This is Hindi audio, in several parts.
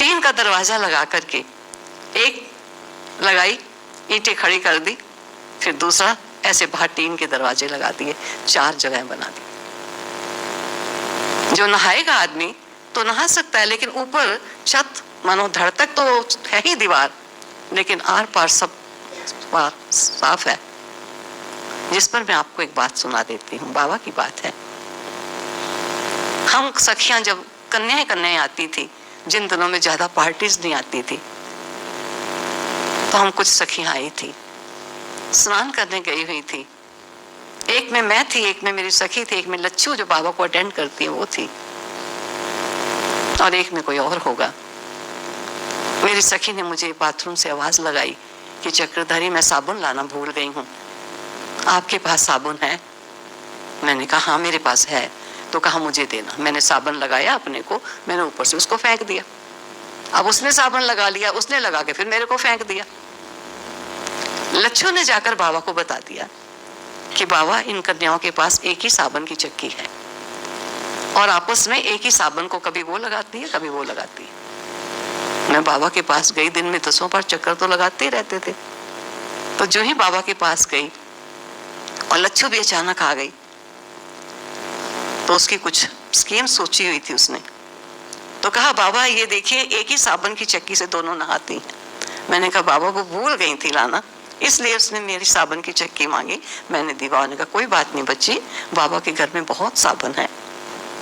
टीन का दरवाजा लगा करके एक लगाई, ईंटें खड़ी कर दी, फिर दूसरा ऐसे बाहर टीन के दरवाजे लगा दिए, 4 जगह बना दी। जो नहाएगा आदमी तो नहा सकता है, लेकिन ऊपर छत मानो धड़ तक तो है ही दीवार, लेकिन आर पार सब साफ है। जिस पर मैं आपको एक बात सुना देती हूँ, बाबा की बात है। हम सखियां जब कन्याएं आती थी, जिन दिनों में ज्यादा पार्टीज नहीं आती थी, तो हम कुछ सखियां आई थी, स्नान करने गई हुई थी। एक में मैं थी, एक में मेरी सखी थी, एक में लच्छू जो बाबा को अटेंड करती है वो थी, और एक में कोई और होगा। मेरी सखी ने मुझे बाथरूम से आवाज लगाई कि चक्रधारी, मैं साबुन लाना भूल गई हूँ, आपके पास साबुन है? मैंने कहा हाँ मेरे पास है। तो कहा मुझे देना। मैंने साबुन लगाया अपने को, मैंने ऊपर से उसको फेंक दिया। अब उसने साबुन लगा लिया, उसने लगा के फिर मेरे को फेंक दिया। लच्छू ने जाकर बाबा को बता दिया कि बाबा, इन कन्याओं के पास एक ही साबुन की चक्की है और आपस में एक ही साबुन को कभी वो लगाती है कभी वो लगाती है। मैं बाबा के पास गई, दिन में 10 बार चक्कर तो लगाते ही रहते थे। तो जो ही बाबा के पास गई और लच्छू भी अचानक आ गई, तो उसकी कुछ स्कीम सोची हुई थी उसने। तो कहा बाबा ये देखिए, एक ही साबुन की चक्की से दोनों नहाती हैं। मैंने कहा बाबा वो भूल गई थी लाना, इसलिए उसने मेरी साबुन की चक्की मांगी, मैंने दी। बाबा ने कहा कोई बात नहीं बच्ची, बाबा के घर में बहुत साबुन है,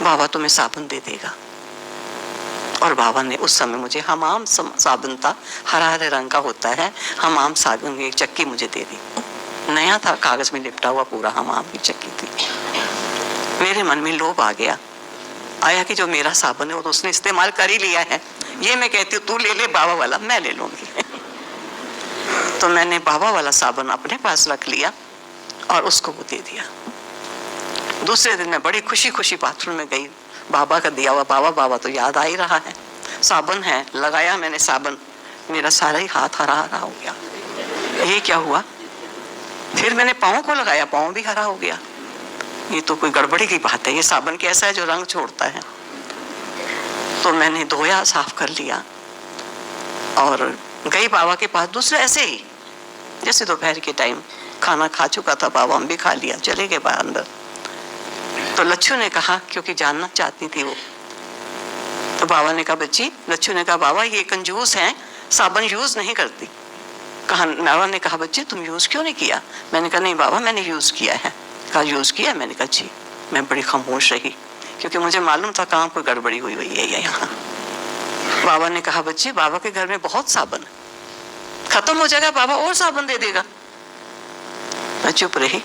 बाबा तुम्हें साबुन दे देगा। और बाबा ने उस समय मुझे हमाम साबुन था, हरा हरे रंग का होता है, हमाम साबुन की चक्की मुझे दे दी। नया था, कागज में लिपटा हुआ पूरा हमाम की चक्की थी। मेरे मन में लोभ आ गया, आया कि जो मेरा साबुन है वो तो उसने इस्तेमाल कर ही लिया है, ये मैं कहती हूँ तू ले ले बाबा वाला, मैं ले लूंगी। तो मैंने बाबा वाला साबुन अपने पास रख लिया और उसको वो दे दिया। दूसरे दिन मैं बड़ी खुशी खुशी बाथरूम में गई, बाबा का दिया हुआ बाबा तो याद आ ही रहा है, साबुन है, लगाया मैंने साबुन, मेरा सारा ही हाथ हरा हरा हो गया। ये क्या हुआ? फिर मैंने पाँव को लगाया, पाँव भी हरा हो गया। ये तो कोई गड़बड़ी की बात है, ये साबुन कैसा है जो रंग छोड़ता है? तो मैंने धोया, साफ कर लिया और गई बाबा के पास। दूसरे ऐसे ही, जैसे दोपहर के टाइम खाना खा चुका था बाबा, हम भी खा लिया, चले गए बाहर अंदर। तो लच्छू ने कहा, क्योंकि जानना चाहती थी वो, तो बाबा ने कहा बच्ची, लच्छू ने कहा बाबा ये कंजूस हैं, साबुन यूज नहीं करती। बाबा ने कहा बच्ची तुम यूज क्यों नहीं किया? मैंने कहा नहीं बाबा मैंने यूज किया है। कहा यूज किया? मैंने कहा जी। मैं बड़ी खामोश रही, क्योंकि मुझे मालूम था कहाँ कोई गड़बड़ी हुई है यहाँ। बाबा ने कहा बच्ची, बाबा के घर में बहुत साबुन, खत्म हो जाएगा बाबा और साबुन दे देगा। मैं चुप रही।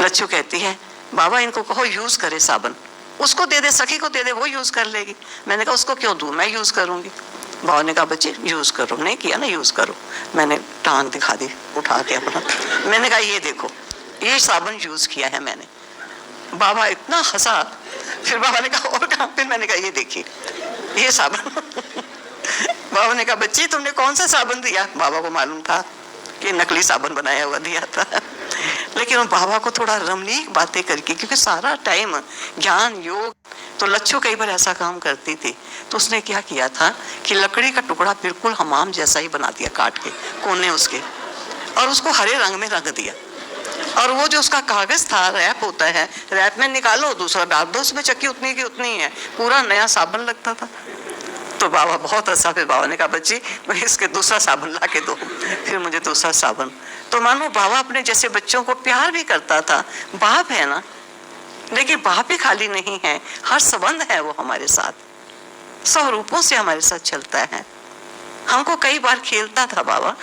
लच्छू कहती है बाबा इनको कहो यूज करे साबुन, उसको दे दे, सखी को दे दे, वो यूज कर लेगी। मैंने कहा उसको क्यों दूं, मैं यूज करूंगी। बाबा ने कहा बच्ची यूज करो, नहीं किया ना यूज करो। मैंने टांग दिखा दी उठा के अपना, मैंने कहा ये देखो ये साबुन यूज किया है मैंने। बाबा इतना हंसा, फिर बाबा ने कहा और कहा? फिर मैंने कहा ये देखिए ये साबुन। बाबा ने कहा बच्ची तुमने कौन सा साबुन दिया? बाबा को मालूम था कि नकली साबुन बनाया हुआ दिया था, लेकिन बाबा को थोड़ा रमणीक बातें करके, क्योंकि सारा टाइम ज्ञान योग। तो लच्छू कई बार ऐसा काम करती थी, तो उसने क्या किया था कि लकड़ी का टुकड़ा बिल्कुल हमाम जैसा ही बना दिया, काट के कोने उसके, और उसको हरे रंग में रंग दिया। और वो जो उसका कागज था, रैप होता है, रैप में निकालो, दूसरा डाल दो, उसमें चक्की उतनी की उतनी है, पूरा नया साबुन लगता था। तो बाबा बहुत अच्छा। फिर बाबा ने कहा बच्ची इसके दूसरा साबुन ला के दो, फिर मुझे दूसरा साबुन। तो मानो बाबा अपने जैसे बच्चों को प्यार भी करता था। बाप है ना, लेकिन बाप ही खाली नहीं है, हर संबंध है वो हमारे साथ, सब रूपों से हमारे साथ चलता है। हमको कई बार खेलता था बाबा।